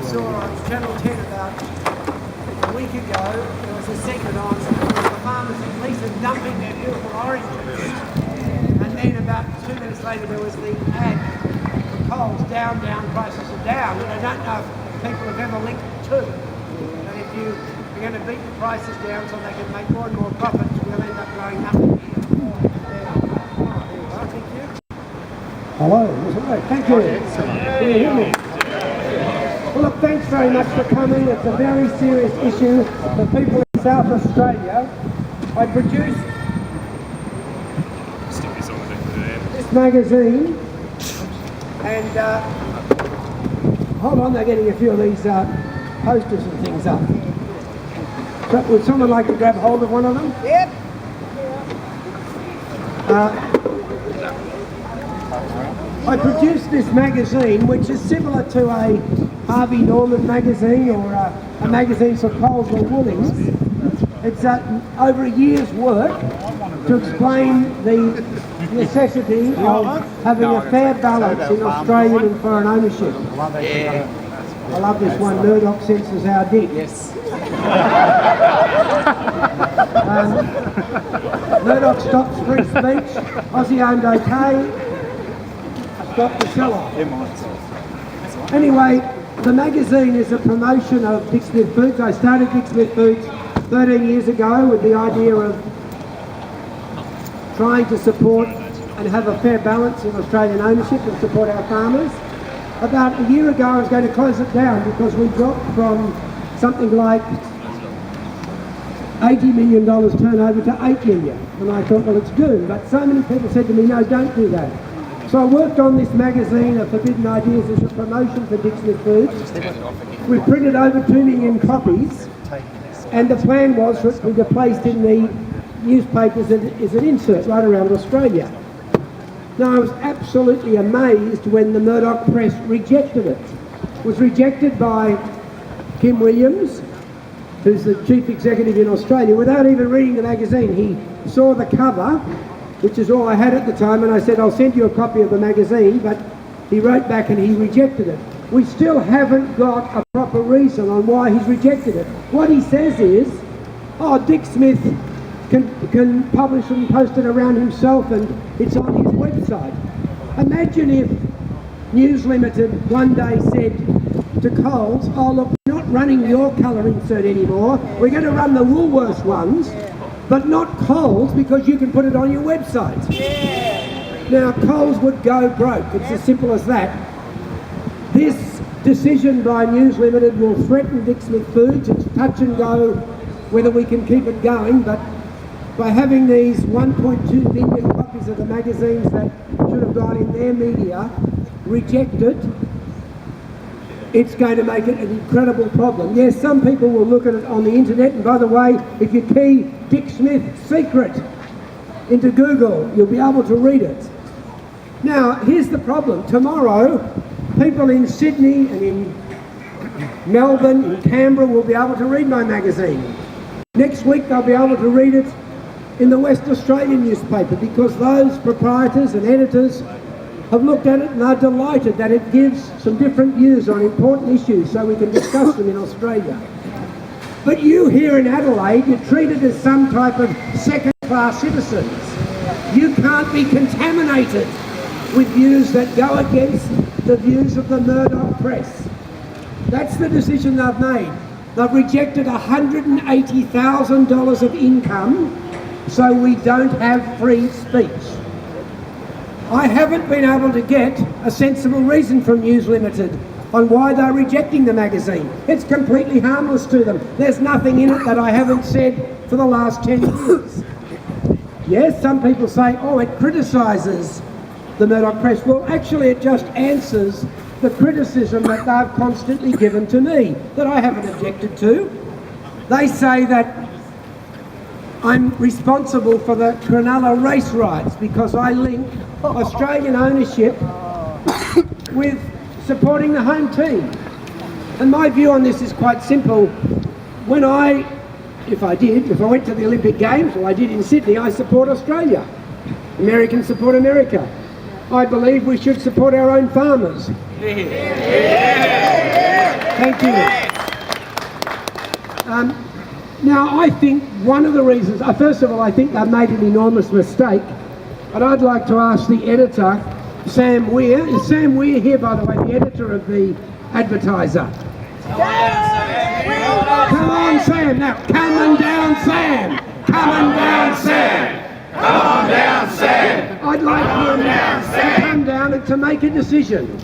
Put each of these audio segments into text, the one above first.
saw on Channel 10 about a week ago, there was a segment on the farmers in Leeson dumping their beautiful oranges. And then about 2 minutes later there was the ad for Coles, down, prices are down. And I don't know if people have ever linked the two. But if you're going to beat the prices down so they can make more and more profits, we'll end up going up again. Thank you. Hello, thank you. Can you hear me? Well, look, thanks very much for coming. It's a very serious issue for people in South Australia. I produced this magazine, and hold on, they're getting a few of these posters and things up. So, would someone like to grab hold of one of them? Yep. I produced this magazine, which is similar to a Harvey Norman magazine or a magazine for Coles or Woolies. It's over a year's work to explain the necessity of having a fair balance in Australian and foreign ownership. I love this one, Murdoch censors our dick. Yes. Murdoch stops free speech, Aussie owned okay, stop the sell-off. Anyway, the magazine is a promotion of Dick Smith Foods. I started Dick Smith Foods 13 years ago with the idea of trying to support and have a fair balance in Australian ownership and support our farmers. About a year ago I was going to close it down because we dropped from something like $80 million turnover to $8 million. And I thought, well, it's doomed. But so many people said to me, no, don't do that. So I worked on this magazine of Forbidden Ideas as a promotion for Dick Smith Foods. We printed over 2 million copies, and the plan was for it to be placed in the newspapers as an insert right around Australia. Now I was absolutely amazed when the Murdoch press rejected it. It was rejected by Kim Williams, who's the chief executive in Australia, without even reading the magazine. He saw the cover, which is all I had at the time, and I said, I'll send you a copy of the magazine, but he wrote back and he rejected it. We still haven't got a proper reason on why he's rejected it. What he says is, oh, Dick Smith can publish and post it around himself and it's on his website. Imagine if News Limited one day said to Coles, oh look, we're not running your colour insert anymore, we're going to run the Woolworths ones, but not Coles because you can put it on your website. Now Coles would go broke, it's as simple as that. This decision by News Limited will threaten Dick Smith Foods. It's touch and go whether we can keep it going, but by having these 1.2 million copies of the magazines that should have gone in their media rejected, it's going to make it an incredible problem. Yes, some people will look at it on the internet, and by the way, if you key Dick Smith secret into Google, you'll be able to read it. Now, here's the problem. Tomorrow, people in Sydney and in Melbourne, in Canberra will be able to read my magazine. Next week, they'll be able to read it in the West Australian newspaper because those proprietors and editors have looked at it and are delighted that it gives some different views on important issues so we can discuss them in Australia. But you here in Adelaide, you're treated as some type of second-class citizens. You can't be contaminated with views that go against the views of the Murdoch press. That's the decision they've made. They've rejected $180,000 of income so we don't have free speech. I haven't been able to get a sensible reason from News Limited on why they're rejecting the magazine. It's completely harmless to them. There's nothing in it that I haven't said for the last 10 years. Yes, some people say, oh, it criticises the Murdoch press. Well, actually it just answers the criticism that they've constantly given to me, that I haven't objected to. They say that I'm responsible for the Cronulla race rights because I link Australian ownership with supporting the home team. And my view on this is quite simple. When if I went to the Olympic Games, or I did in Sydney, I support Australia. Americans support America. I believe we should support our own farmers. Thank you. Now, I think one of the reasons, first of all, I think they've made an enormous mistake, and I'd like to ask the editor, Sam Weir. Is Sam Weir here, by the way, the editor of the Advertiser? Come on, Sam. Now, coming down, Sam. Coming down, Sam. Come on down, Sam. I'd like him to come down and to make a decision.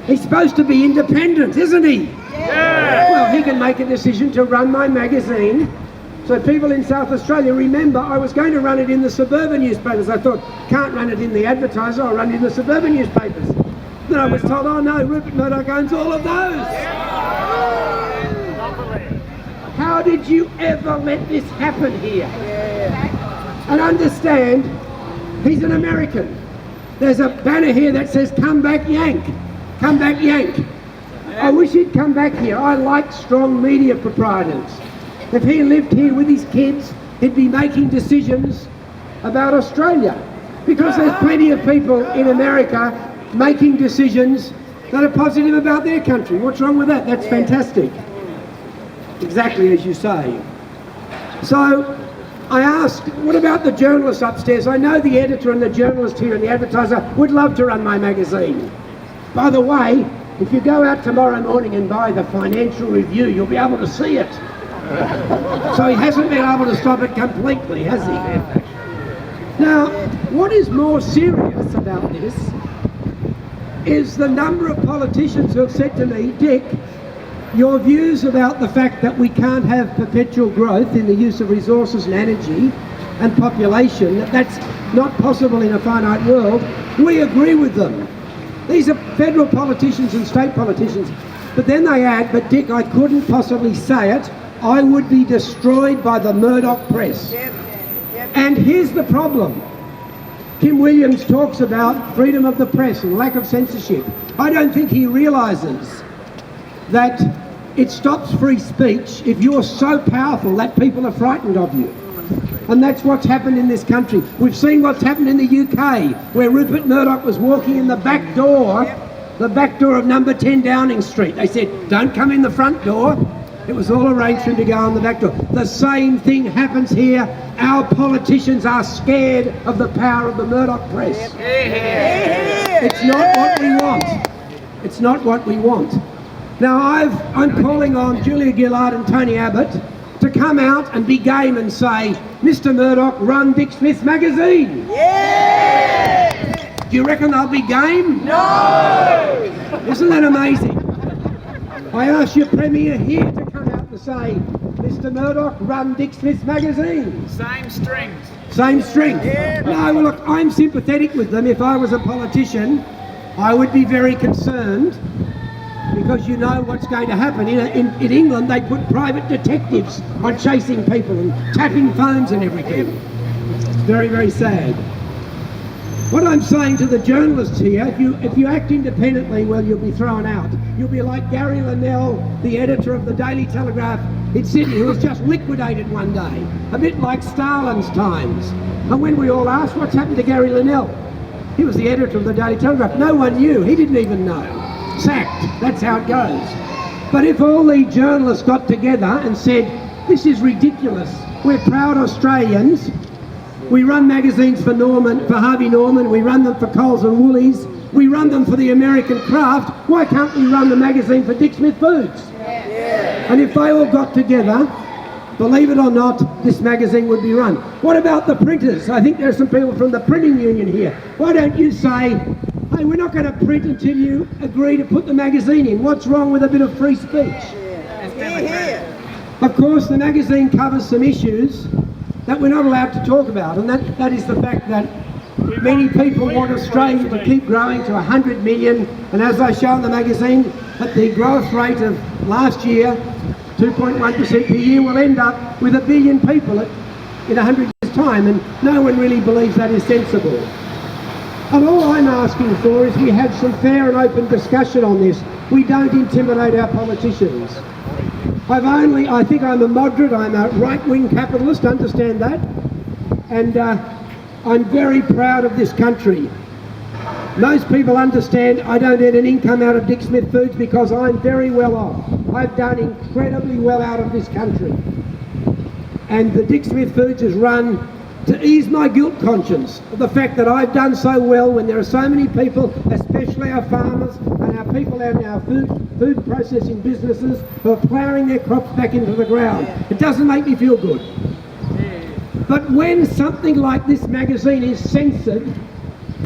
He's supposed to be independent, isn't he? Yeah. Well, he can make a decision to run my magazine. So people in South Australia, remember, I was going to run it in the suburban newspapers. I thought, can't run it in the Advertiser, I'll run it in the suburban newspapers. Then I was told, oh no, Rupurt Murdoch owns all of those. How did you ever let this happen here? And understand, he's an American. There's a banner here that says, come back Yank. Come back Yank. I wish he'd come back here. I like strong media proprietors. If he lived here with his kids, he'd be making decisions about Australia. Because there's plenty of people in America making decisions that are positive about their country. What's wrong with that? That's fantastic. Exactly as you say. So I asked, what about the journalists upstairs? I know the editor and the journalist here and the Advertiser would love to run my magazine. By the way, if you go out tomorrow morning and buy the Financial Review, you'll be able to see it. So he hasn't been able to stop it completely, has he? Now, what is more serious about this is the number of politicians who have said to me, Dick, your views about the fact that we can't have perpetual growth in the use of resources and energy and population, that's not possible in a finite world, we agree with them. These are federal politicians and state politicians. But then they add, but Dick, I couldn't possibly say it. I would be destroyed by the Murdoch press. And here's the problem. Kim Williams talks about freedom of the press and lack of censorship. I don't think he realises that it stops free speech if you're so powerful that people are frightened of you. And that's what's happened in this country. We've seen what's happened in the UK, where Rupert Murdoch was walking in the back door of number 10 Downing Street. They said, don't come in the front door. It was all arranged for him to go on the back door. The same thing happens here. Our politicians are scared of the power of the Murdoch press. It's not what we want. It's not what we want. Now I'm calling on Julia Gillard and Tony Abbott to come out and be game and say, Mr. Murdoch, run Dick Smith's magazine. Yeah! Do you reckon they'll be game? No! Isn't that amazing? I ask your Premier here to come out and say, Mr. Murdoch, run Dick Smith's magazine. Same strings. Same strings. Yeah. No, well, look, I'm sympathetic with them. If I was a politician, I would be very concerned, because you know what's going to happen. In England, they put private detectives on chasing people and tapping phones and everything. It's very, very sad. What I'm saying to the journalists here, if you act independently, well, you'll be thrown out. You'll be like Gary Linnell, the editor of the Daily Telegraph in Sydney, who was just liquidated one day, a bit like Stalin's times. And when we all asked, what's happened to Gary Linnell? He was the editor of the Daily Telegraph. No one knew. He didn't even know. Sacked. That's how it goes. But if all the journalists got together and said, this is ridiculous, we're proud Australians, we run magazines for Harvey Norman, we run them for Coles and Woolies, we run them for the American craft, why can't we run the magazine for Dick Smith Foods? Yeah. And if they all got together, believe it or not, this magazine would be run. What about the printers? I think there are some people from the printing union here. Why don't you say, hey, we're not going to print until you agree to put the magazine in. What's wrong with a bit of free speech? Yeah. Of course, the magazine covers some issues that we're not allowed to talk about, and that is the fact that many people want Australia to keep growing to 100 million, and as I show in the magazine, at the growth rate of last year, 2.1% per year, will end up with 1 billion people in 100 years' time, and no one really believes that is sensible. And all I'm asking for is we have some fair and open discussion on this. We don't intimidate our politicians. I think I'm a moderate, I'm a right-wing capitalist, understand that. And I'm very proud of this country. Most people understand I don't earn an income out of Dick Smith Foods because I'm very well off. I've done incredibly well out of this country. And the Dick Smith Foods is run to ease my guilt conscience of the fact that I've done so well when there are so many people, especially our farmers and our people out in our food processing businesses, who are ploughing their crops back into the ground. It doesn't make me feel good. But when something like this magazine is censored,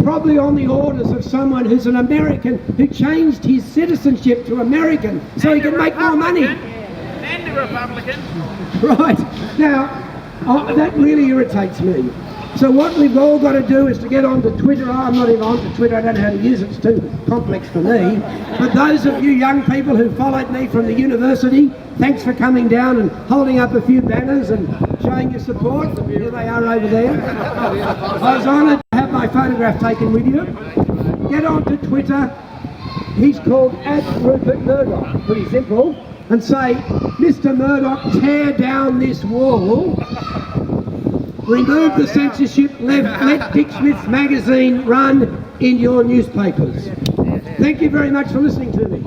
probably on the orders of someone who's an American who changed his citizenship to American so he can make more money. And a Republican. Right. Now, that really irritates me. So what we've all got to do is to get onto Twitter. I'm not even onto Twitter, I don't know how to use it, it's too complex for me. But those of you young people who followed me from the university, thanks for coming down and holding up a few banners and showing your support. Here they are over there. I was honoured to have my photograph taken with you. Get onto Twitter. He's called @Rupurt Murdoch, pretty simple. And say, Mr. Murdoch, tear down this wall, remove the censorship, let Dick Smith's magazine run in your newspapers. Thank you very much for listening to me.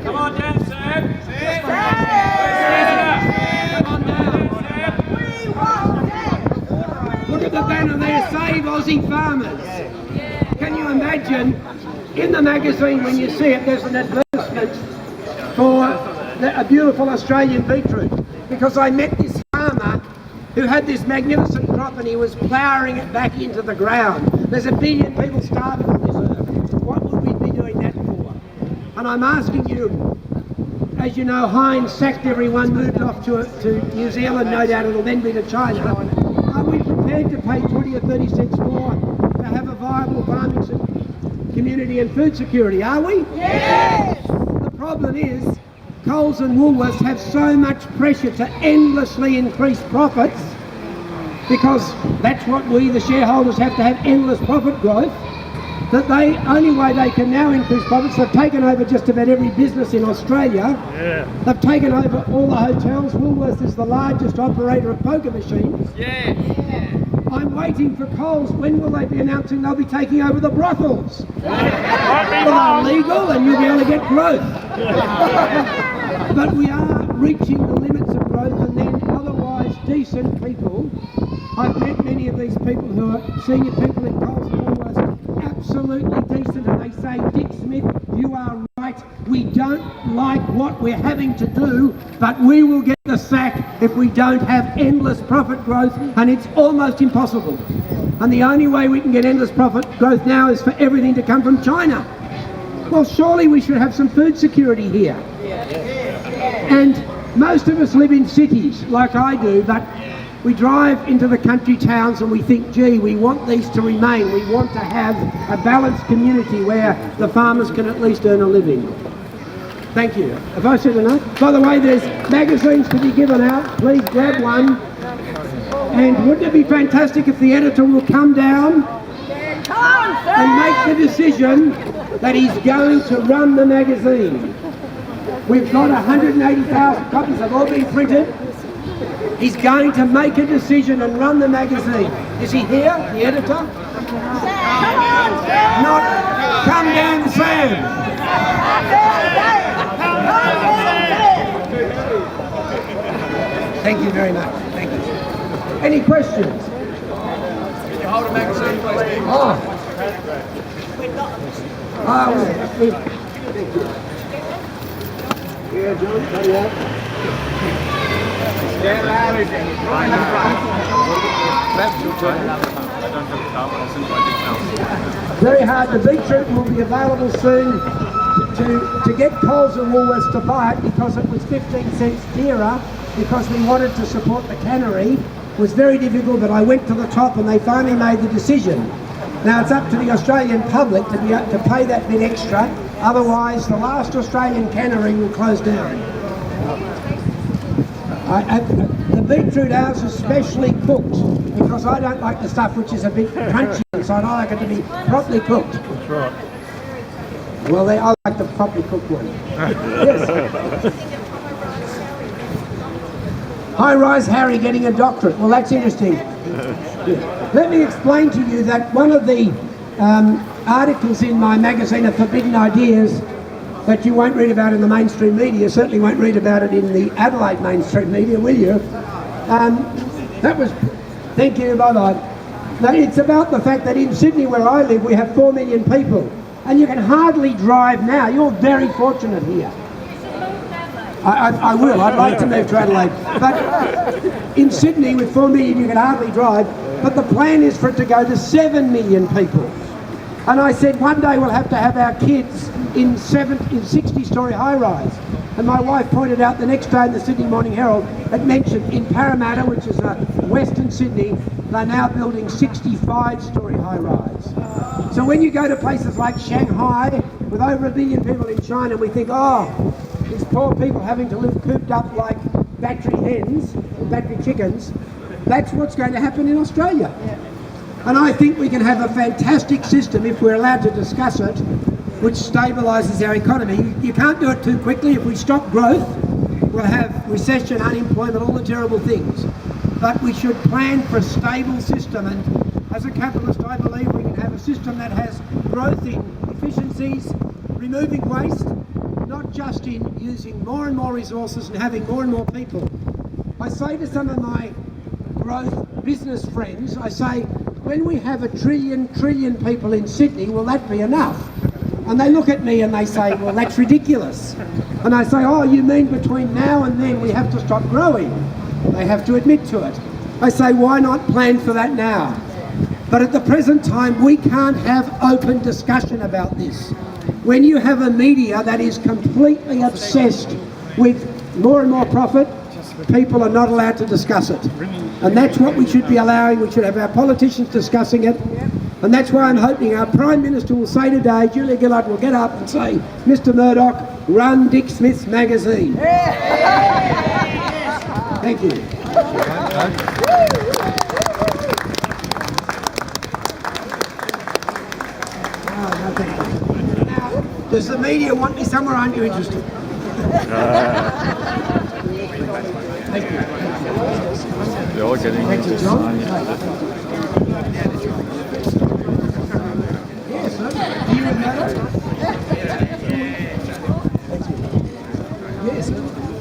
Come on down, Sam. Look at the banner there, Save Aussie Farmers. Can you imagine, in the magazine when you see it, there's an advertisement for a beautiful Australian beetroot. Because I met this farmer who had this magnificent crop and he was ploughing it back into the ground. There's 1 billion people starving on this earth. What would we be doing that for? And I'm asking you, as you know, Heinz sacked everyone, moved off to New Zealand, no doubt it'll then be to China. Are we prepared to pay 20 or 30 cents more to have a viable farming community and food security? Are we? Yes! The problem is, Coles and Woolworths have so much pressure to endlessly increase profits, because that's what we, the shareholders, have to have endless profit growth, that the only way they can now increase profits, they've taken over just about every business in Australia. Yeah. They've taken over all the hotels. Woolworths is the largest operator of poker machines. Yeah. I'm waiting for Coles. When will they be announcing they'll be taking over the brothels? Well, they're legal and you'll be able to get growth. But we are reaching the limits of growth, and then otherwise decent people. I've met many of these people who are senior people in Coles and Woolworths, absolutely decent, and they say, Dick Smith, you are right, we don't like what we're having to do, but we will get the sack if we don't have endless profit growth, and it's almost impossible. And the only way we can get endless profit growth now is for everything to come from China. Well, surely we should have some food security here. And most of us live in cities, like I do, but we drive into the country towns and we think, gee, we want these to remain. We want to have a balanced community where the farmers can at least earn a living. Thank you. Have I said enough? By the way, there's magazines to be given out. Please grab one. And wouldn't it be fantastic if the editor will come down and make the decision that he's going to run the magazine. We've got 180,000 copies, have all been printed. He's going to make a decision and run the magazine. Is he here, the editor? Come on, Sam! Not, come down, Sam! Thank you very much. Thank you. Any questions? Can you hold a magazine, please? Yeah, John, hurry up. Very hard. The beetroot will be available soon to get Coles and Woolworths to buy it, because it was 15 cents dearer, because we wanted to support the cannery. It was very difficult, but I went to the top and they finally made the decision. Now it's up to the Australian public to pay that bit extra, otherwise the last Australian cannery will close down. The beetroot ours is specially cooked because I don't like the stuff which is a bit crunchy inside. I like it to be properly cooked. That's right. Well, I like the properly cooked one. Yes. High-rise Harry getting a doctorate. Well, that's interesting. Yeah. Let me explain to you that one of the articles in my magazine of Forbidden Ideas that you won't read about in the mainstream media, certainly won't read about it in the Adelaide mainstream media, will you? That was, thank you, bye-bye. Now, it's about the fact that in Sydney, where I live, we have 4 million people, and you can hardly drive now. You're very fortunate here. I will, I'd like to move to Adelaide. But in Sydney, with 4 million, you can hardly drive, but the plan is for it to go to 7 million people. And I said, one day we'll have to have our kids in 60-storey high-rise. And my wife pointed out the next day in the Sydney Morning Herald, it mentioned in Parramatta, which is Western Sydney, they're now building 65-storey high-rise. So when you go to places like Shanghai, with over 1 billion people in China, we think, oh, these poor people having to live cooped up like battery hens, battery chickens. That's what's going to happen in Australia. And I think we can have a fantastic system if we're allowed to discuss it, which stabilises our economy. You can't do it too quickly. If we stop growth, we'll have recession, unemployment, all the terrible things. But we should plan for a stable system, and as a capitalist I believe we can have a system that has growth in efficiencies, removing waste, not just in using more and more resources and having more and more people. I say to some of my growth business friends, I say, when we have 1 trillion people in Sydney, will that be enough? And they look at me and they say, well, that's ridiculous. And I say, oh, you mean between now and then we have to stop growing? They have to admit to it. I say, why not plan for that now? But at the present time, we can't have open discussion about this. When you have a media that is completely obsessed with more and more profit, people are not allowed to discuss it. And that's what we should be allowing. We should have our politicians discussing it. And that's why I'm hoping our Prime Minister will say today, Julia Gillard will get up and say, Mr Murdoch, run Dick Smith's magazine. Thank you. Now, does the media want me somewhere? Aren't you interested? Thank you. They're all getting Thank you, into John. signing. Yes, do you remember?